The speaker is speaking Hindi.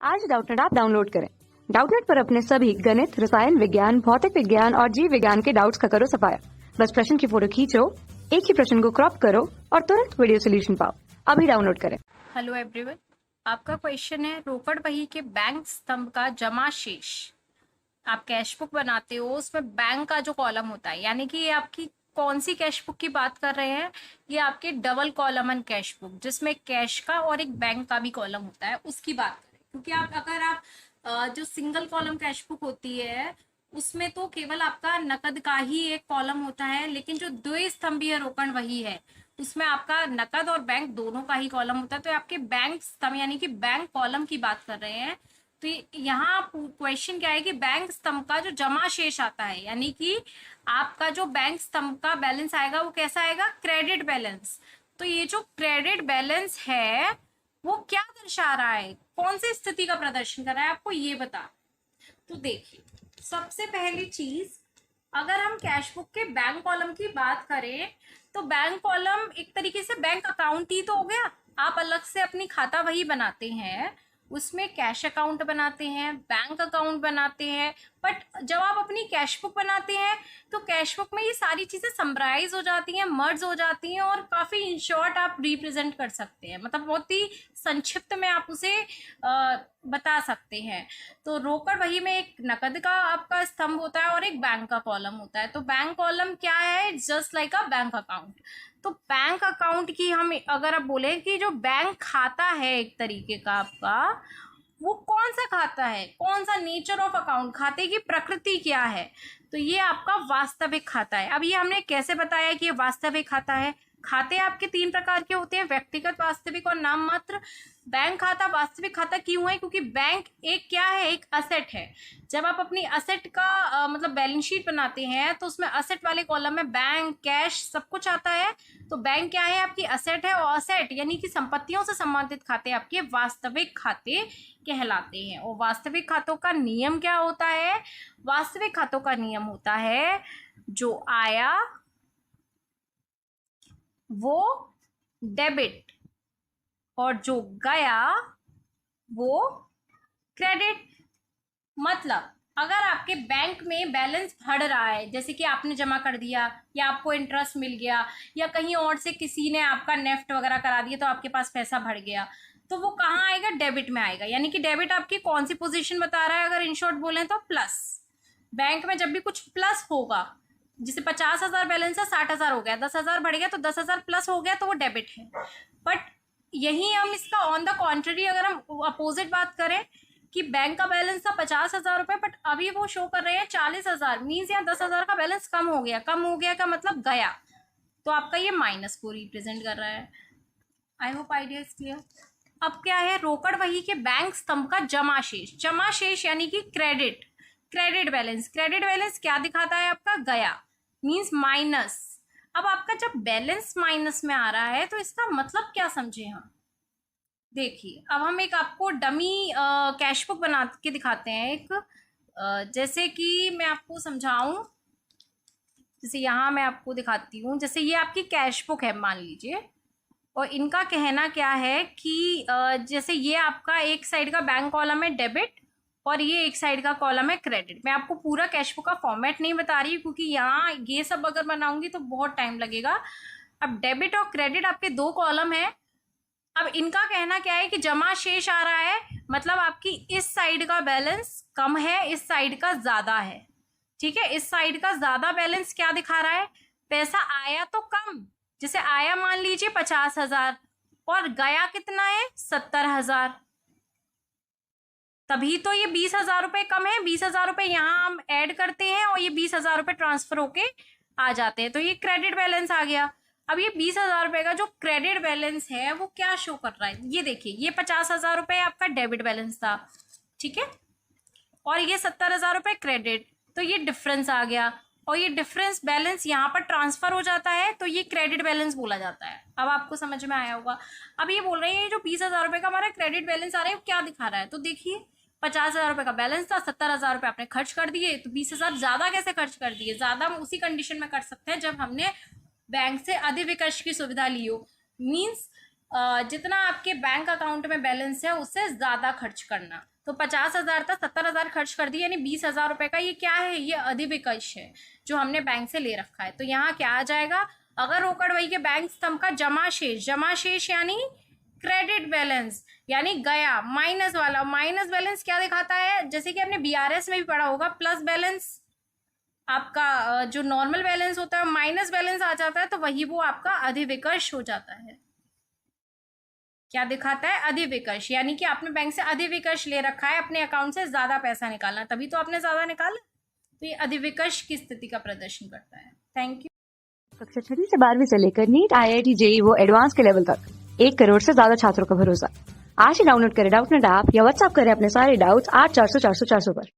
आज डाउटनेट ऐप डाउनलोड करें। डाउटनेट पर अपने सभी गणित, रसायन विज्ञान, भौतिक विज्ञान और जीव विज्ञान के डाउट्स का करो सफाया। बस प्रश्न की फोटो खींचो, एक ही प्रश्न को क्रॉप करो और तुरंत वीडियो सोल्यूशन पाओ। अभी डाउनलोड करें। हेलो एवरीवन, आपका क्वेश्चन है रोकड़ बही के बैंक स्तंभ का जमा शेष। आप कैश बुक बनाते हो, उसमें बैंक का जो कॉलम होता है, यानी कि ये आपकी कौन सी कैश बुक की बात कर रहे हैं, ये आपके डबल कॉलम कैश बुक जिसमें कैश का और एक बैंक का भी कॉलम होता है, उसकी बात करें। क्योंकि अगर आप जो सिंगल कॉलम कैश बुक होती है उसमें तो केवल आपका नकद का ही एक कॉलम होता है, लेकिन जो द्विस्तंभीय रोकड़ बही है उसमें आपका नकद और बैंक दोनों का ही कॉलम होता है। तो आपके बैंक स्तंभ यानी कि बैंक कॉलम की बात कर रहे हैं। तो यहाँ क्वेश्चन क्या है कि बैंक स्तंभ का जो जमा शेष आता है, यानी कि आपका जो बैंक स्तंभ का बैलेंस आएगा वो कैसा आएगा, क्रेडिट बैलेंस। तो ये जो क्रेडिट बैलेंस है वो क्या दर्शा रहा है, कौन सी स्थिति का प्रदर्शन कर रहा है, आपको ये बता। तो देखिए, सबसे पहली चीज, अगर हम कैश बुक के बैंक कॉलम की बात करें तो बैंक कॉलम एक तरीके से बैंक अकाउंट ही तो हो गया। आप अलग से अपनी खाता वही बनाते हैं, उसमें कैश अकाउंट बनाते हैं, बैंक अकाउंट बनाते हैं। बट जब आप अपनी कैश बुक बनाते हैं तो कैश बुक में ये सारी चीजें समराइज हो जाती हैं, मर्ज हो जाती हैं और काफी इन शॉर्ट आप रिप्रेजेंट कर सकते हैं, मतलब बहुत ही संक्षिप्त में आप उसे बता सकते हैं। तो रोकड़ बही में एक नकद का आपका स्तंभ होता है और एक बैंक का कॉलम होता है। तो बैंक कॉलम क्या है, just like a bank account. तो बैंक अकाउंट की हम अगर आप बोले कि जो बैंक खाता है एक तरीके का आपका, वो कौन सा खाता है, कौन सा नेचर ऑफ अकाउंट, खाते की प्रकृति क्या है, तो ये आपका वास्तविक खाता है। अब ये हमने कैसे बताया कि ये वास्तविक खाता है। खाते आपके तीन प्रकार के होते हैं, व्यक्तिगत, वास्तविक और नाम मात्र। बैंक खाता वास्तविक खाता क्यों है, क्योंकि बैंक एक क्या है, एक असेट है। जब आप अपनी असेट का मतलब बैलेंस शीट बनाते हैं तो उसमें असेट वाले कॉलम में बैंक, कैश सब कुछ आता है। तो बैंक क्या है, आपकी असेट है, और असेट यानी कि संपत्तियों से संबंधित खाते आपके वास्तविक खाते कहलाते हैं। और वास्तविक खातों का नियम क्या होता है, वास्तविक खातों का नियम होता है जो आया वो डेबिट और जो गया वो क्रेडिट। मतलब अगर आपके बैंक में बैलेंस बढ़ रहा है, जैसे कि आपने जमा कर दिया या आपको इंटरेस्ट मिल गया या कहीं और से किसी ने आपका नेफ्ट वगैरह करा दिया तो आपके पास पैसा बढ़ गया, तो वो कहाँ आएगा, डेबिट में आएगा। यानी कि डेबिट आपकी कौन सी पोजीशन बता रहा है, अगर इन शॉर्ट बोले तो प्लस। बैंक में जब भी कुछ प्लस होगा, जैसे 50,000 बैलेंस है, 60,000 हो गया, 10,000 बढ़ गया तो 10,000 प्लस हो गया तो वो डेबिट है। बट यही हम इसका ऑन द कॉन्ट्ररी अगर हम अपोजिट बात करें कि बैंक का बैलेंस था 50,000 रुपए, बट अभी वो शो कर रहे हैं 40,000, मीन्स यहाँ 10,000 का बैलेंस कम हो गया। कम हो गया का मतलब गया, तो आपका ये माइनस को रिप्रेजेंट कर रहा है। I hope idea is clear. अब क्या है, रोकड़ बही के बैंक स्तंभ का जमा शेष। जमा शेष यानी कि credit, credit balance. Credit balance क्या दिखाता है, आपका गया, मीन्स माइनस। अब आपका जब बैलेंस माइनस में आ रहा है तो इसका मतलब क्या समझे हम। देखिए, अब हम एक आपको डमी कैश बुक बना के दिखाते हैं एक, जैसे कि मैं आपको समझाऊं, जैसे यहाँ मैं आपको दिखाती हूँ। जैसे ये आपकी कैश बुक है मान लीजिए, और इनका कहना क्या है कि जैसे ये आपका एक साइड का बैंक कॉलम है डेबिट और ये एक साइड का कॉलम है क्रेडिट। मैं आपको पूरा कैश बुक का फॉर्मेट नहीं बता रही क्योंकि यहाँ ये सब अगर बनाऊंगी तो बहुत टाइम लगेगा। अब डेबिट और क्रेडिट आपके दो कॉलम है। अब इनका कहना क्या है कि जमा शेष आ रहा है, मतलब आपकी इस साइड का बैलेंस कम है, इस साइड का ज्यादा है। ठीक है, इस साइड का ज्यादा बैलेंस क्या दिखा रहा है, पैसा आया तो कम, जैसे आया मान लीजिए 50,000 और गया कितना है 70,000, तभी तो ये 20,000 रुपए कम है। 20,000 रुपए यहाँ हम ऐड करते हैं और ये 20,000 रुपए ट्रांसफर होके आ जाते हैं, तो ये क्रेडिट बैलेंस आ गया। अब ये 20,000 रुपए का जो क्रेडिट बैलेंस है वो क्या शो कर रहा है, ये देखिए, ये 50,000 रुपए आपका डेबिट बैलेंस था, ठीक है, और ये 70,000 रुपए क्रेडिट, तो ये डिफरेंस आ गया और ये डिफरेंस बैलेंस यहाँ पर ट्रांसफर हो जाता है तो ये क्रेडिट बैलेंस बोला जाता है। अब आपको समझ में आया होगा। अब ये बोल रहे हैं जो 20,000 रुपए का हमारा क्रेडिट बैलेंस आ रहा है वो क्या दिखा रहा है, तो देखिए 50,000 रुपए का बैलेंस था, 70,000 रुपए आपने खर्च कर दिए, तो 20,000 ज्यादा कैसे खर्च कर दिए। ज्यादा हम उसी कंडीशन में कर सकते हैं जब हमने बैंक से अधिविकर्ष की सुविधा ली हो, मीन्स जितना आपके बैंक अकाउंट में बैलेंस है उससे ज्यादा खर्च करना। तो 50,000 था, 70,000 खर्च कर दिए, यानी 20,000 रुपए का ये क्या है, ये अधिविकर्ष है जो हमने बैंक से ले रखा है। तो यहाँ क्या आ जाएगा, अगर रोकड़ वही के बैंक स्तंभ का जमा शेष यानी क्रेडिट बैलेंस, यानी गया माइनस वाला। माइनस बैलेंस क्या दिखाता है, जैसे कि आपने बीआरएस में भी पढ़ा होगा, प्लस बैलेंस आपका जो नॉर्मल बैलेंस होता है, माइनस बैलेंस आ जाता है, तो वही वो आपका अधिविकर्ष हो जाता है। क्या दिखाता है, अधिविकर्ष, यानी कि आपने बैंक से अधिविकर्ष ले रखा है, अपने अकाउंट से ज्यादा पैसा निकालना, तभी तो आपने ज्यादा निकाला। तो ये अधिविकर्ष की स्थिति का प्रदर्शन करता है। Thank you. कक्षा 6वीं से 12वीं से लेकर नीट, IIT, JEE वो एडवांस के लेवल तक 1 करोड़ से ज्यादा छात्रों का भरोसा। आज ही डाउनलोड करें डाउटनेट ऐप या व्हाट्सएप करें अपने सारे डाउट्स 8400 400 400 पर।